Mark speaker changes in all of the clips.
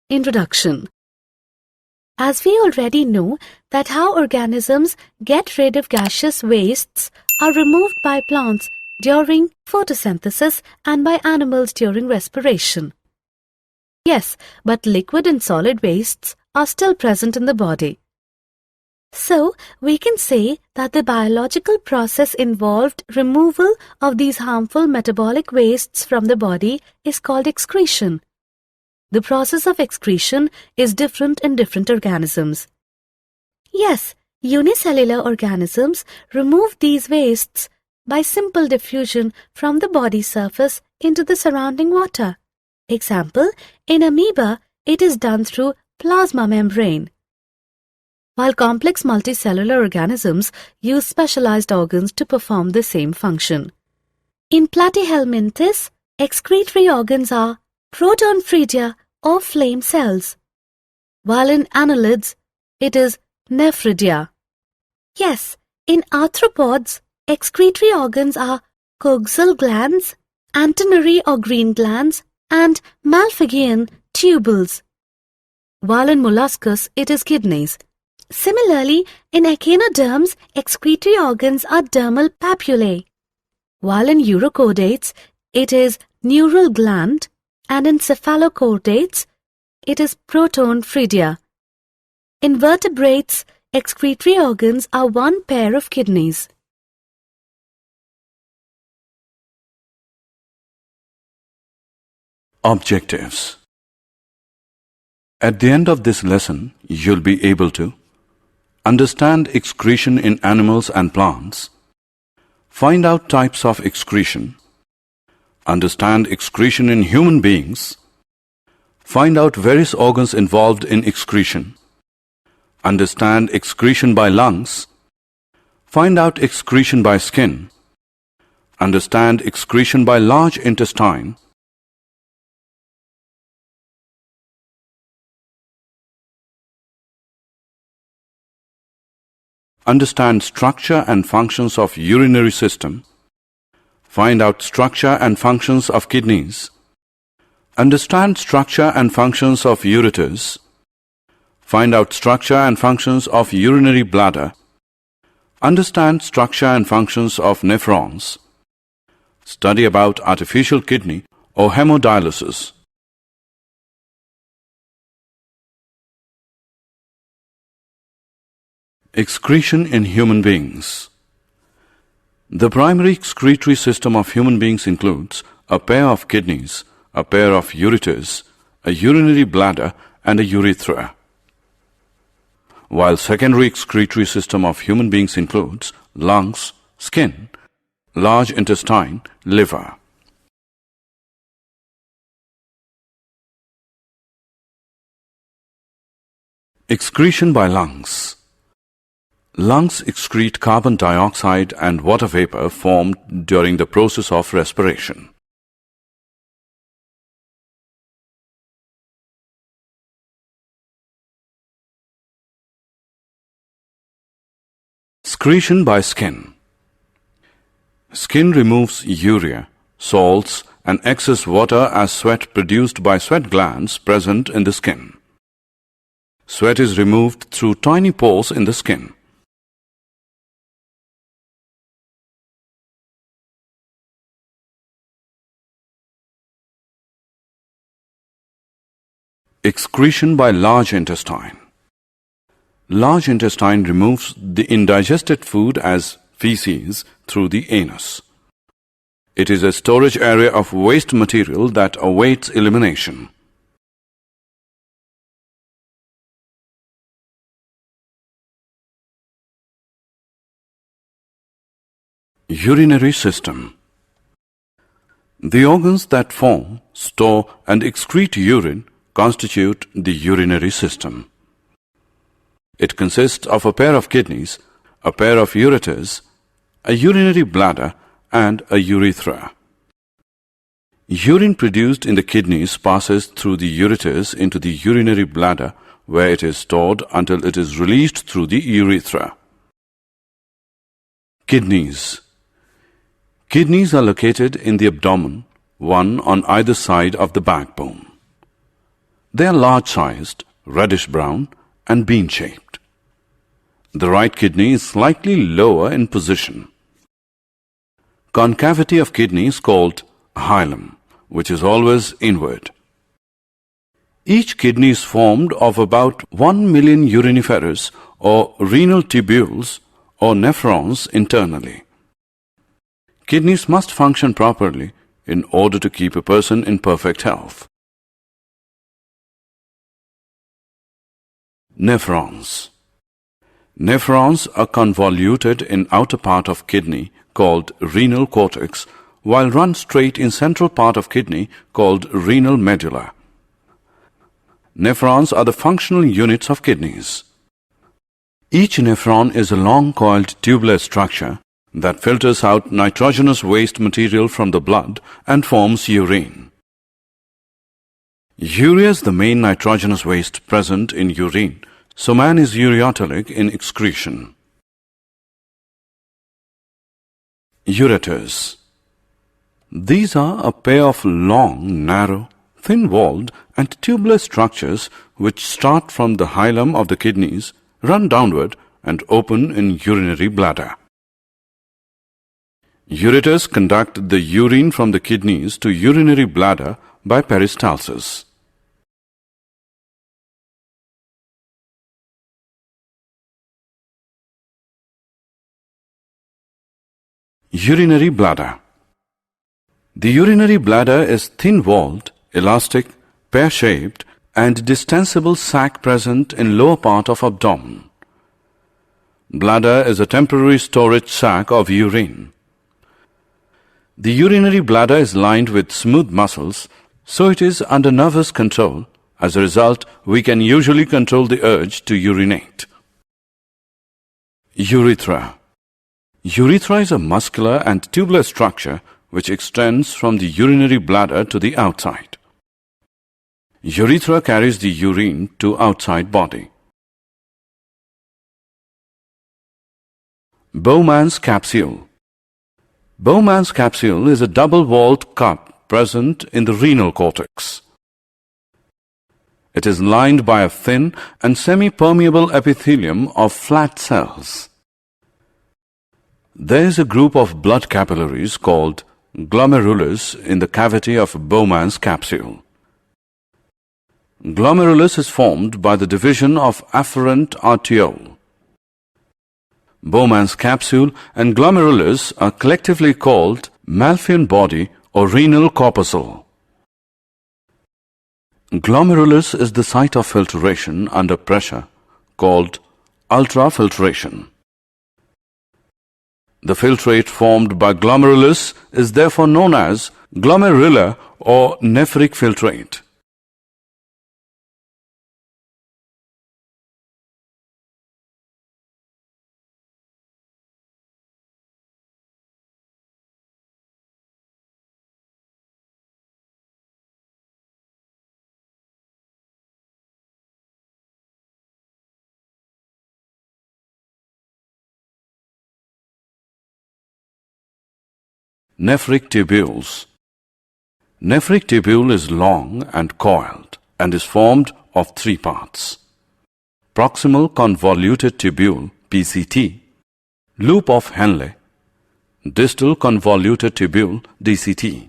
Speaker 1: Introduction. As we already know that how organisms get rid of gaseous wastes are removed by plants during photosynthesis and by animals during respiration. Yes, but liquid and solid wastes are still present in the body. So, we can say that the biological process involved removal of these harmful metabolic wastes from the body is called excretion. The process of excretion is different in different organisms. Yes, unicellular organisms remove these wastes by simple diffusion from the body surface into the surrounding water. Example, in amoeba, it is done through plasma membrane. While complex multicellular organisms use specialized organs to perform the same function. In Platyhelminthes, excretory organs are proton-phrydia or flame cells, while in annelids, it is nephridia. Yes, in arthropods, excretory organs are coxal glands, antennary or green glands, and Malpighian tubules, while in molluscus, it is kidneys. Similarly, in echinoderms, excretory organs are dermal papillae, while in urochordates, it is neural gland, and in cephalochordates, it is proton-phrydia. In vertebrates, excretory organs are one pair of kidneys.
Speaker 2: Objectives. At the end of this lesson, you'll be able to understand excretion in animals and plants, find out types of excretion, understand excretion in human beings, find out various organs involved in excretion, understand excretion by lungs, find out excretion by skin, understand excretion by large intestine, understand structure and functions of urinary system, find out structure and functions of kidneys, understand structure and functions of ureters, find out structure and functions of urinary bladder, understand structure and functions of nephrons, study about artificial kidney or hemodialysis. Excretion in human beings. The primary excretory system of human beings includes a pair of kidneys, a pair of ureters, a urinary bladder, and a urethra. While secondary excretory system of human beings includes lungs, skin, large intestine, liver. Excretion by lungs. Lungs excrete carbon dioxide and water vapor formed during the process of respiration. Excretion by skin. Skin removes urea, salts, and excess water as sweat produced by sweat glands present in the skin. Sweat is removed through tiny pores in the skin. Excretion by large intestine. Large intestine removes the indigested food as feces through the anus. It is a storage area of waste material that awaits elimination. Urinary system. The organs that form, store, and excrete urine constitute the urinary system. It consists of a pair of kidneys, a pair of ureters, a urinary bladder, and a urethra. Urine produced in the kidneys passes through the ureters into the urinary bladder, where it is stored until it is released through the urethra. Kidneys. Kidneys are located in the abdomen, one on either side of the backbone. They are large-sized, reddish-brown, and bean-shaped. The right kidney is slightly lower in position. Concavity of kidney is called hilum, which is always inward. Each kidney is formed of about 1 million uriniferous or renal tubules or nephrons internally. Kidneys must function properly in order to keep a person in perfect health. Nephrons. Nephrons are convoluted in outer part of kidney called renal cortex, while run straight in central part of kidney called renal medulla. Nephrons are the functional units of kidneys. Each nephron is a long coiled tubular structure that filters out nitrogenous waste material from the blood and forms urine. Urea is the main nitrogenous waste present in urine, so man is ureotelic in excretion. Ureters. These are a pair of long, narrow, thin-walled and tubular structures which start from the hilum of the kidneys, run downward and open in urinary bladder. Ureters conduct the urine from the kidneys to urinary bladder by peristalsis. Urinary bladder. The urinary bladder is thin-walled, elastic, pear-shaped and distensible sac present in lower part of abdomen. Bladder is a temporary storage sac of urine. The urinary bladder is lined with smooth muscles, so it is under nervous control. As a result, we can usually control the urge to urinate. Urethra. Urethra is a muscular and tubular structure which extends from the urinary bladder to the outside. Urethra carries the urine to outside body. Bowman's capsule. Bowman's capsule is a double-walled cup present in the renal cortex. It is lined by a thin and semi-permeable epithelium of flat cells. There is a group of blood capillaries called glomerulus in the cavity of Bowman's capsule. Glomerulus is formed by the division of afferent arteriole. Bowman's capsule and glomerulus are collectively called Malphian body or renal corpuscle. Glomerulus is the site of filtration under pressure called ultrafiltration. The filtrate formed by glomerulus is therefore known as glomerular or nephric filtrate. Nephric tubules. Nephric tubule is long and coiled and is formed of three parts: proximal convoluted tubule PCT, loop of Henle, distal convoluted tubule DCT.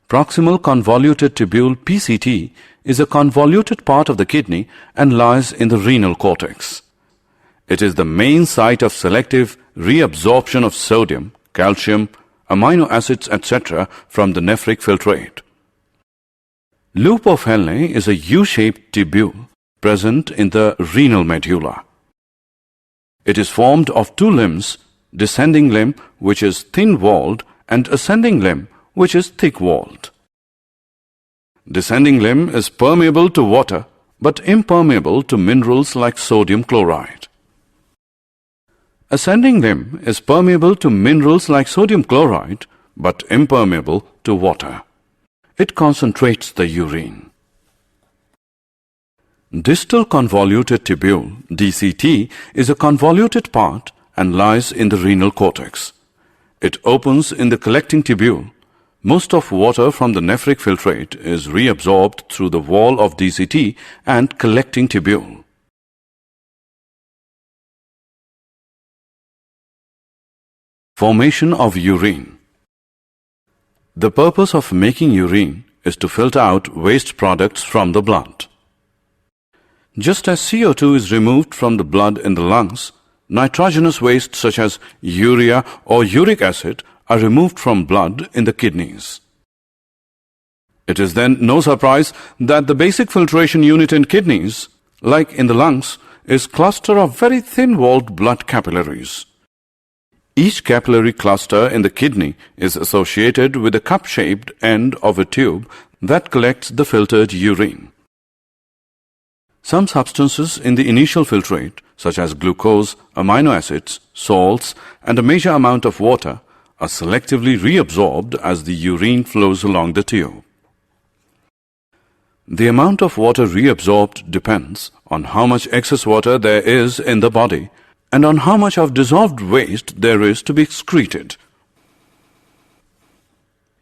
Speaker 2: Proximal convoluted tubule PCT is a convoluted part of the kidney and lies in the renal cortex. It is the main site of selective reabsorption of sodium, calcium, amino acids, etc. from the nephric filtrate. Loop of Henle is a U-shaped tubule present in the renal medulla. It is formed of two limbs, descending limb which is thin-walled and ascending limb which is thick-walled. Descending limb is permeable to water but impermeable to minerals like sodium chloride. Ascending limb is permeable to minerals like sodium chloride but impermeable to water. It concentrates the urine. Distal convoluted tubule DCT is a convoluted part and lies in the renal cortex. It opens in the collecting tubule. Most of water from the nephric filtrate is reabsorbed through the wall of DCT and collecting tubule. Formation of urine. The purpose of making urine is to filter out waste products from the blood. Just as CO2 is removed from the blood in the lungs, nitrogenous wastes such as urea or uric acid are removed from blood in the kidneys. It is then no surprise that the basic filtration unit in kidneys, like in the lungs, is a cluster of very thin-walled blood capillaries. Each capillary cluster in the kidney is associated with a cup-shaped end of a tube that collects the filtered urine. Some substances in the initial filtrate, such as glucose, amino acids, salts, and a major amount of water, are selectively reabsorbed as the urine flows along the tube. The amount of water reabsorbed depends on how much excess water there is in the body and on how much of dissolved waste there is to be excreted.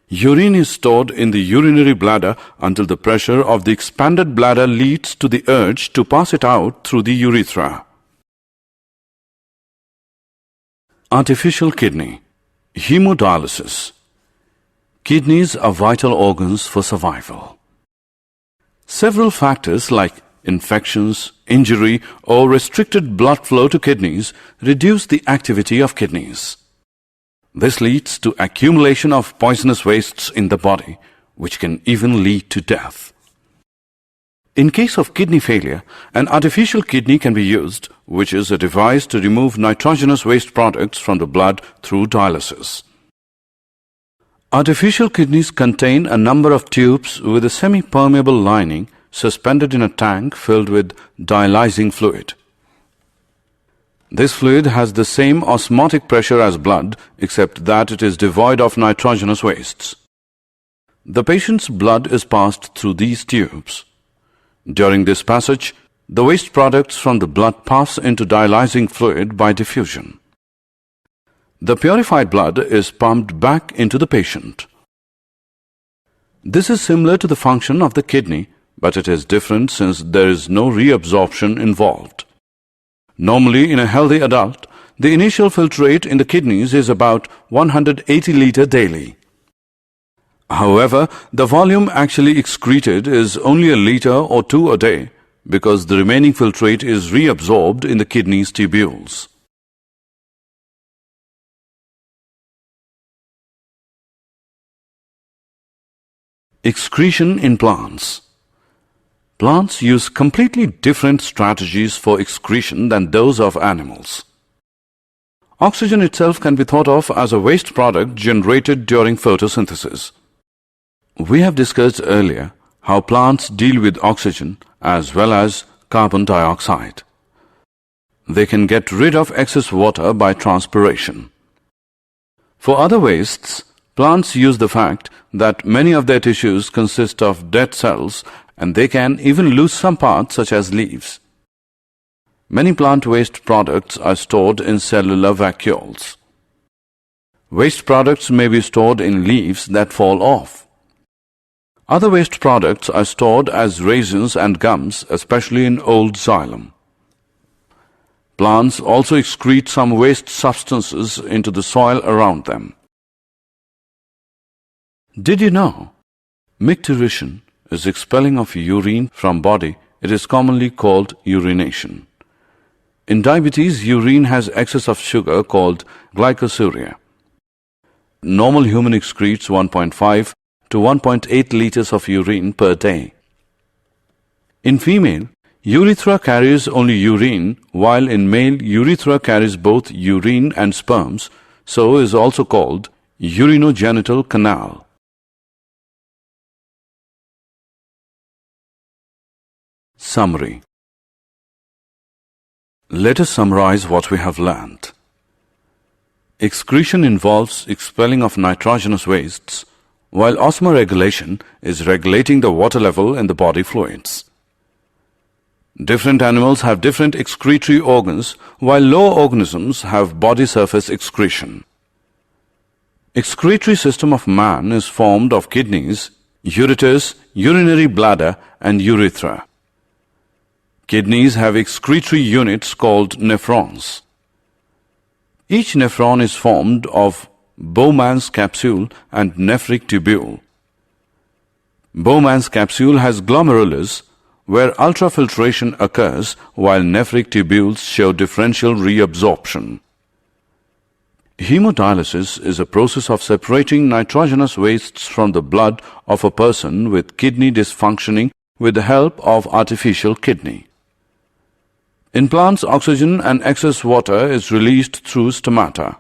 Speaker 2: Urine is stored in the urinary bladder until the pressure of the expanded bladder leads to the urge to pass it out through the urethra. Artificial kidney. Hemodialysis. Kidneys are vital organs for survival. Several factors like infections, injury, or restricted blood flow to kidneys reduce the activity of kidneys. This leads to accumulation of poisonous wastes in the body, which can even lead to death. In case of kidney failure, an artificial kidney can be used, which is a device to remove nitrogenous waste products from the blood through dialysis. Artificial kidneys contain a number of tubes with a semi-permeable lining suspended in a tank filled with dialysing fluid. This fluid has the same osmotic pressure as blood, except that it is devoid of nitrogenous wastes. The patient's blood is passed through these tubes. During this passage, the waste products from the blood pass into dialysing fluid by diffusion. The purified blood is pumped back into the patient. This is similar to the function of the kidney, but it is different since there is no reabsorption involved. Normally, in a healthy adult, the initial filtrate in the kidneys is about 180 liters daily. However, the volume actually excreted is only a liter or two a day because the remaining filtrate is reabsorbed in the kidney's tubules. Excretion in plants. Plants use completely different strategies for excretion than those of animals. Oxygen itself can be thought of as a waste product generated during photosynthesis. We have discussed earlier how plants deal with oxygen as well as carbon dioxide. They can get rid of excess water by transpiration. For other wastes, plants use the fact that many of their tissues consist of dead cells and they can even lose some parts such as leaves. Many plant waste products are stored in cellular vacuoles. Waste products may be stored in leaves that fall off. Other waste products are stored as raisins and gums, especially in old xylem. Plants also excrete some waste substances into the soil around them. Did you know? Micturition is expelling of urine from body. It is commonly called urination. In diabetes, urine has excess of sugar called glycosuria. Normal human excretes 1.5 to 1.8 liters of urine per day. In female, urethra carries only urine, while in male, urethra carries both urine and sperms, so is also called urinogenital canal. Summary. Let us summarize what we have learned. Excretion involves expelling of nitrogenous wastes, while osmoregulation is regulating the water level in the body fluids. Different animals have different excretory organs, while lower organisms have body surface excretion. Excretory system of man is formed of kidneys, ureters, urinary bladder, and urethra. Kidneys have excretory units called nephrons. Each nephron is formed of Bowman's capsule and nephric tubule. Bowman's capsule has glomerulus, where ultrafiltration occurs, while nephric tubules show differential reabsorption. Hemodialysis is a process of separating nitrogenous wastes from the blood of a person with kidney dysfunctioning with the help of artificial kidney. In plants, oxygen and excess water is released through stomata.